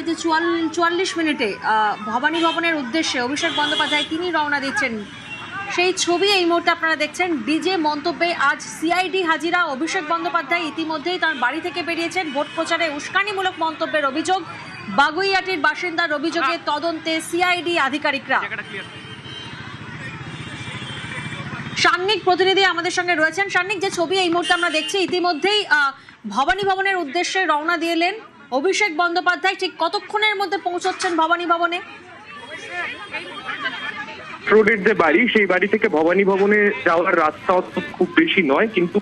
আগামীতে 44 মিনিটে ভবানী ভবনের উদ্দেশ্যে অভিষেক বন্দ্যোপাধ্যায় তিনি রওনা দিচ্ছেন। সেই ছবি এই মুহূর্তে আপনারা দেখছেন। ডিজে মন্তব্যে আজ সিআইডি হাজিরা। অভিষেক বন্দ্যোপাধ্যায় ইতিমধ্যেই তার বাড়ি থেকে বেরিয়েছেন। ভোট প্রচারে উস্কানিমূলক মন্তব্যের অভিযোগ, বাগুইয়াটির বাসিন্দার অভিযোগে তদন্তে সিআইডি আধিকারিকরা। সান্নিক প্রতিনিধি আমাদের সঙ্গে রয়েছেন। সান্নিক, যে ছবি এই মুহূর্তে আমরা দেখছি, ইতিমধ্যেই ভবানী ভবনের উদ্দেশ্যে রওনা দিলেন অভিষেক বন্দ্যোপাধ্যায়। ঠিক কতক্ষণের মধ্যে পৌঁছচ্ছেন ভবানী ভবনে? রোডের যে বাড়ি, সেই বাড়ি থেকে ভবানী ভবনে যাওয়ার রাস্তা খুব বেশি নয়, কিন্তু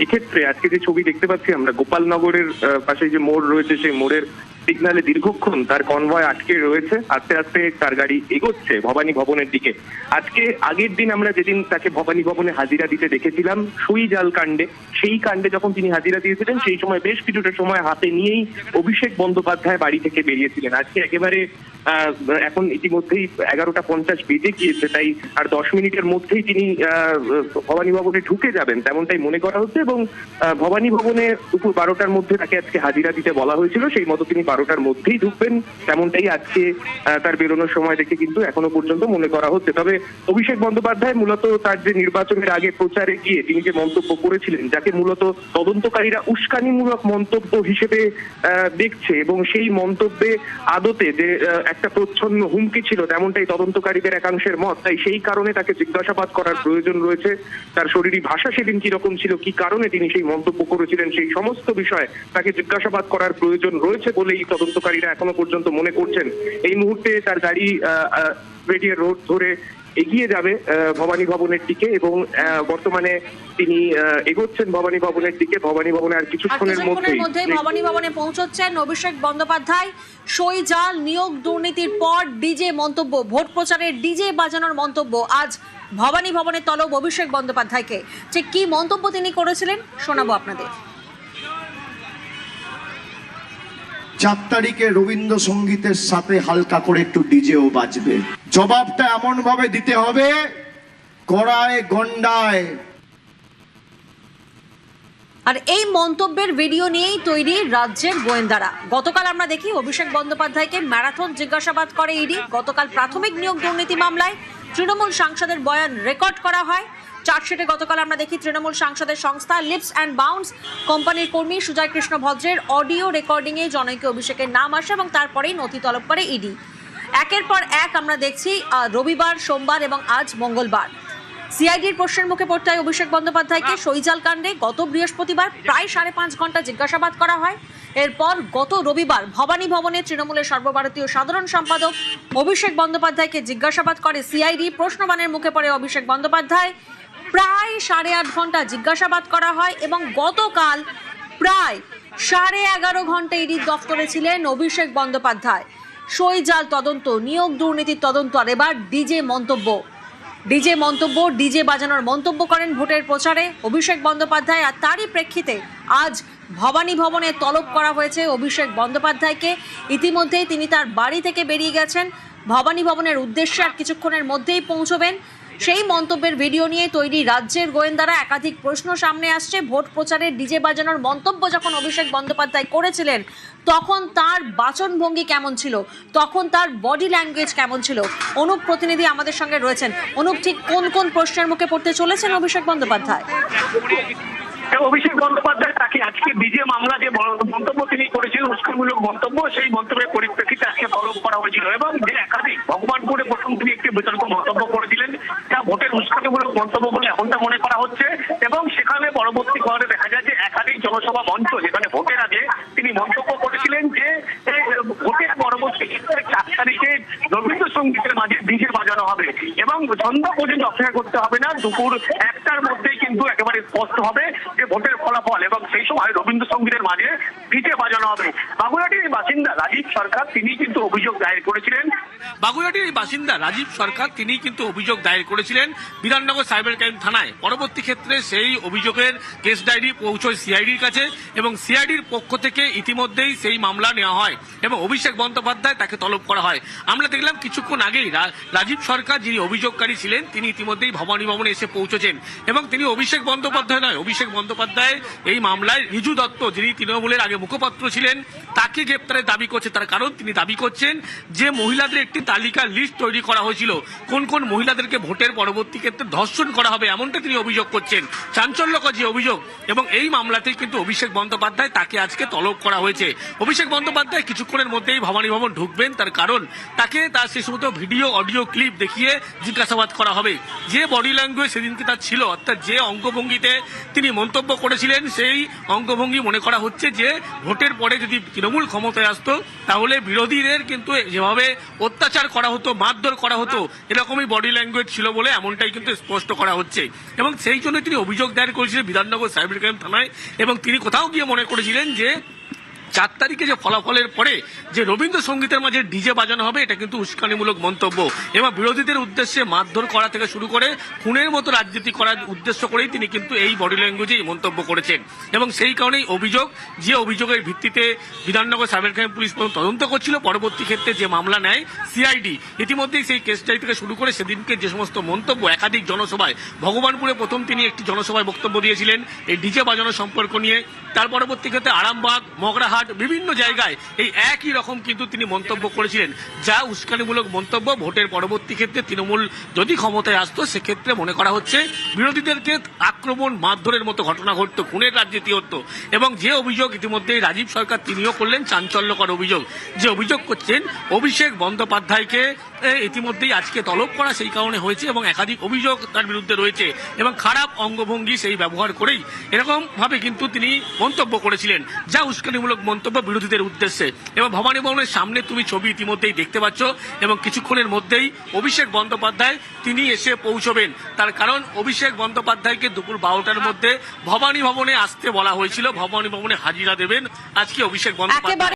এক্ষেত্রে আজকে যে ছবি দেখতে পাচ্ছি আমরা, গোপালনগরের পাশে যে মোড় রয়েছে, সেই মোড়ের সিগনালে দীর্ঘক্ষণ তার কনভয় আটকে রয়েছে। আস্তে আস্তে তার গাড়ি এগোচ্ছে ভবানী ভবনের দিকে। আজকে আগের দিন আমরা যেদিন তাকে ভবানী ভবনে হাজিরা দিতে দেখেছিলাম সুইজাল কাণ্ডে, সেই কাণ্ডে যখন তিনি হাজিরা দিয়েছিলেন, সেই সময় বেশ কিছুটা সময় হাতে নিয়েই অভিষেক বন্দ্যোপাধ্যায় বাড়ি থেকে বেরিয়েছিলেন। আজকে একেবারে এখন ইতিমধ্যেই 11:50 বেজে গিয়েছে, তাই আর 10 মিনিটের মধ্যেই তিনি ভবানী ভবনে ঢুকে যাবেন তেমনটাই মনে করা হচ্ছে। এবং ভবানী ভবনে দুপুর 12টার মধ্যে তাকে আজকে হাজিরা দিতে বলা হয়েছিল, সেই মতো তিনি 12টার মধ্যেই ঢুকবেন তেমনটাই আজকে তার বেরোনোর সময় দেখে কিন্তু এখনো পর্যন্ত মনে করা হচ্ছে। তবে অভিষেক বন্দ্যোপাধ্যায় মূলত তার যে নির্বাচনের আগে প্রচারে গিয়ে তিনি যে মন্তব্য করেছিলেন, যাকে মূলত তদন্তকারীরা উস্কানিমূলক মন্তব্য হিসেবে দেখছে, এবং সেই মন্তব্যে আদতে যে একটা প্রচ্ছন্ন হুমকি ছিল তেমনটাই তদন্তকারীদের একাংশের মত। তাই সেই কারণে তাকে জিজ্ঞাসাবাদ করার প্রয়োজন রয়েছে। তার শরীরী ভাষা সেদিন কিরকম ছিল, কি কারণে তিনি সেই মন্তব্য করেছিলেন, সেই সমস্ত বিষয়ে তাকে জিজ্ঞাসাবাদ করার প্রয়োজন রয়েছে বলেই তদন্তকারীরা এখনো পর্যন্ত মনে করছেন। এই মুহূর্তে তার গাড়ি রেডিয়ার রোড ধরে এগিয়ে যাবে ভবানী ভবনের দিকে, এবং বর্তমানে তিনি এগোচ্ছেন ভবানী ভবনের দিকে। ভবানী ভবনে আর কিছুক্ষণের মধ্যেই ভবানী ভবনে পৌঁছচ্ছেন অভিষেক বন্দ্যোপাধ্যায়। সইজাল নিয়োগ দুর্নীতির পর ডিজে মন্তব্য, ভোট প্রচারে ডিজে বাজানোর মন্তব্য। আজ ভবানী ভবনে তলব অভিষেক বন্দ্যোপাধ্যায়কে। ঠিক কি মন্তব্য তিনি করেছিলেন শোনাবো আপনাদের। 4 তারিখে রবীন্দ্রসঙ্গীতের সাথে হালকা করে একটু ডিজেও বাজবে। জবাবটা এমন ভাবে দিতে হবে, কড়ায় গন্ডায়। আর এই মন্তব্যের ভিডিও নিয়েই তৈরি রাজ্যের গোয়েন্দারা। গতকাল আমরা দেখি অভিষেক বন্দ্যোপাধ্যায়কে ম্যারাথন জিজ্ঞাসাবাদ করে ইডি। গতকাল প্রাথমিক নিয়োগ দুর্নীতি মামলায় তৃণমূল সাংসদের বয়ান রেকর্ড করা হয়। চার্জশিটে গতকাল আমরা দেখি তৃণমূল সাংসদের সংস্থা লিপস অ্যান্ড বাউন্স কোম্পানির কর্মী সুজয় কৃষ্ণ ভদ্রের অডিও রেকর্ডিংয়ে জনৈক অভিষেকের নাম আসে, এবং তারপরেই নথি তলব করে ইডি। একের পর এক আমরা দেখছি রবিবার, সোমবার এবং আজ মঙ্গলবার সিআইডির প্রশ্নের মুখে পড়তে হয় অভিষেক বন্দ্যোপাধ্যায়কে। সইজাল কাণ্ডে গত বৃহস্পতিবার প্রায় 5.5 ঘন্টা জিজ্ঞাসাবাদ করা হয়। এরপর গত রবিবার ভবানী ভবনে তৃণমূলের সর্বভারতীয় সাধারণ সম্পাদক অভিষেক বন্দ্যোপাধ্যায়কে জিজ্ঞাসাবাদ করে সিআইডি। প্রশ্নবাণের মুখে পড়ে অভিষেক বন্দ্যোপাধ্যায়। প্রায় 8.5 ঘন্টা জিজ্ঞাসাবাদ করা হয়, এবং গতকাল প্রায় 11.5 ঘন্টা ইডির দফতরে ছিলেন অভিষেক বন্দ্যোপাধ্যায়। সইজাল তদন্ত, নিয়োগ দুর্নীতির তদন্ত, আর এবার ডিজে মন্তব্য। ডিজে বাজানোর মন্তব্য করেন ভোটের প্রচারে অভিষেক বন্দ্যোপাধ্যায়। আর তারই প্রেক্ষিতে আজ ভবানী ভবনে তলব করা হয়েছে অভিষেক বন্দ্যোপাধ্যায়কে। ইতিমধ্যেই তিনি তার বাড়ি থেকে বেরিয়ে গেছেন ভবানী ভবনের উদ্দেশ্যে, আর কিছুক্ষণের মধ্যেই পৌঁছবেন। সেই মন্তব্যের ভিডিও নিয়ে তৈরি রাজ্যের গোয়েন্দারা। একাধিক প্রশ্ন সামনে আসছে। ভোট প্রচারে ডিজে বাজানোর মন্তব্য যখন অভিষেক বন্দ্যোপাধ্যায় করেছিলেন, তখন তার বাচনভঙ্গি কেমন ছিল, তখন তার বডি ল্যাঙ্গুয়েজ কেমন ছিল? অনুপ প্রতিনিধি আমাদের সঙ্গে রয়েছেন। অনুপ, ঠিক কোন কোন প্রশ্নের মুখে পড়তে চলেছেন অভিষেক বন্দ্যোপাধ্যায়? অভিষেক বন্দ্যোপাধ্যায় তাকে আজকে ডিজে মামলা যে মন্তব্য তিনি করেছিলেন, উস্কানিমূলক মন্তব্য, সেই মন্তব্যের পরিপ্রেক্ষিতে আজকে তলব করা হয়েছিল। এবং যে একাধিক ভগবানপুরে প্রথম তিনি একটি বিতর্ক মন্তব্য করেছিলেন, তা ভোটের উস্কানিমূলক মন্তব্য বলে এখনটা মনে করা হচ্ছে। এবং সেখানে পরবর্তী কালে দেখা যায় যে একাধিক জনসভা মঞ্চ, যেখানে ভোটের আগে তিনি মন্তব্য করেছিলেন যে ভোটের পরবর্তী 4 তারিখে রবীন্দ্রসঙ্গীতের মাঝে ডিজে বাজানো হবে, এবং সন্ধ্যা পর্যন্ত অপেক্ষা করতে হবে না, দুপুর 1টার মধ্যেই কিন্তু একেবারে স্পষ্ট হবে যে ভোটের ফলাফল, এবং সেই সময় রবীন্দ্রসঙ্গীতের মাঝে ডিজে বাজানো হবে। বাগুইয়াটির বাসিন্দা রাজীব সরকার তিনি কিন্তু অভিযোগ দায়ের করেছিলেন। বিধাননগর সাইবার ক্রাইম থানায়। পরবর্তী ক্ষেত্রে সেই অভিযোগের কেস ডায়েরি পৌঁছয় সিআইডির কাছে, এবং সিআইডির পক্ষ থেকে ইতিমধ্যেই সেই মামলা নেওয়া হয় এবং অভিষেক বন্দ্যোপাধ্যায় তাকে তলব করা হয়। আমরা দেখলাম কিছুক্ষণ আগেই রাজীব সরকার, যিনি অভিযোগকারী ছিলেন, তিনি ইতিমধ্যেই ভবানী ভবনে এসে পৌঁছেছেন, এবং তিনি অভিষেক বন্দ্যোপাধ্যায় নয়, অভিষেক বন্দ্যোপাধ্যায় এই মামলায় রিজু দত্ত, যিনি তৃণমূলের আগে মুখপাত্র ছিলেন, তাকে গ্রেপ্তার গ্রেপ্তারের দাবি করছে, তার কারণ তিনি দাবি করছেন যে মহিলাদের একটি তালিকা লিস্ট তৈরি করা হয়েছিল, কোন কোন মহিলাদেরকে ভোটের পরবর্তী ক্ষেত্রে ধর্ষণ করা হবে এমনটা তিনি অভিযোগ করছেন, চাঞ্চল্যকর যে অভিযোগ। এবং এই মামলাতেই কিন্তু অভিষেক বন্দ্যোপাধ্যায় তাকে আজকে তলব করা হয়েছে। অভিষেক বন্দ্যোপাধ্যায় কিছুক্ষণের মধ্যেই ভবানী ভবন ঢুকবেন, তার কারণ তাকে তার সে সমস্ত ভিডিও অডিও ক্লিপ দেখিয়ে জিজ্ঞাসাবাদ করা হবে। যে বডি ল্যাঙ্গুয়েজ সেদিনকে তার ছিল, অর্থাৎ যে অঙ্গভঙ্গিতে তিনি মন্তব্য করেছিলেন, সেই অঙ্গভঙ্গি মনে করা হচ্ছে যে ভোটের পরে যদি তৃণমূল ক্ষমতায় আসতো তাহলে বিরোধীদের কিন্তু যেভাবে অত্যাচার করা হতো, মারধর করা হতো, এরকমই বডি ল্যাঙ্গুয়েজ ছিল বলে এমনটাই কিন্তু স্পষ্ট করা হচ্ছে। এবং সেই জন্য তিনি অভিযোগ দায়ের করেছিলেন বিধাননগর সাইবার ক্রাইম থানায়। এবং তিনি কোথাও গিয়ে মনে করেছিলেন যে 4 তারিখে যে ফলাফলের পরে যে রবীন্দ্রসঙ্গীতের মাঝে ডিজে বাজানো হবে, এটা কিন্তু উস্কানিমূলক মন্তব্য এবং বিরোধীদের উদ্দেশ্যে মারধর করা থেকে শুরু করে খুনের মতো রাজনীতি করার উদ্দেশ্য করেই তিনি কিন্তু এই বডি ল্যাঙ্গুয়েজে এই মন্তব্য করেছেন। এবং সেই কারণেই অভিযোগ, যে অভিযোগের ভিত্তিতে বিধাননগর সাইবার ক্রাইম পুলিশ তদন্ত করছিল, পরবর্তী ক্ষেত্রে যে মামলা নেয় সিআইডি, ইতিমধ্যেই সেই কেসটাই থেকে শুরু করে সেদিনকে যে সমস্ত মন্তব্য একাধিক জনসভায়, ভগবানপুরে প্রথম তিনি একটি জনসভায় বক্তব্য দিয়েছিলেন এই ডিজে বাজানো সম্পর্ক নিয়ে, তার পরবর্তী ক্ষেত্রে আরামবাগ, মগরাহাট, বিভিন্ন জায়গায় এই একই রকম কিন্তু তিনি মন্তব্য করেছিলেন, যা উস্কানিমূলক মন্তব্য। ভোটের পরবর্তী ক্ষেত্রে তৃণমূল যদি ক্ষমতায় আসতো সেক্ষেত্রে মনে করা হচ্ছে বিরোধীদেরকে আক্রমণ, মারধরের মতো ঘটনা ঘটতো, খুনের রাজনীতি হতো। এবং যে অভিযোগ ইতিমধ্যেই রাজীব সরকার তিনিও করলেন, চাঞ্চল্যকর অভিযোগ, যে অভিযোগ করছেন অভিষেক বন্দ্যোপাধ্যায়কে ইতিমধ্যেই আজকে তলব করা সেই কারণে হয়েছে এবং একাধিক অভিযোগ তার বিরুদ্ধে রয়েছে এবং খারাপ অঙ্গভঙ্গি সেই ব্যবহার করেই এরকম ভাবে কিন্তু তিনি মন্তব্য করেছিলেন, যা উস্কানিমূলক মন্তব্য বিরোধীদের উদ্দেশ্যে। এবং ভবানী ভবনের সামনে তুমি ছবি ইতিমধ্যেই দেখতে পাচ্ছ এবং কিছুক্ষণের মধ্যেই অভিষেক বন্দ্যোপাধ্যায় তিনি এসে পৌঁছবেন। তার কারণ অভিষেক বন্দ্যোপাধ্যায়কে দুপুর 12টার মধ্যে ভবানী ভবনে আসতে বলা হয়েছিল, ভবানী ভবনে হাজিরা দেবেন আজকে অভিষেক বন্দ্যোপাধ্যায়।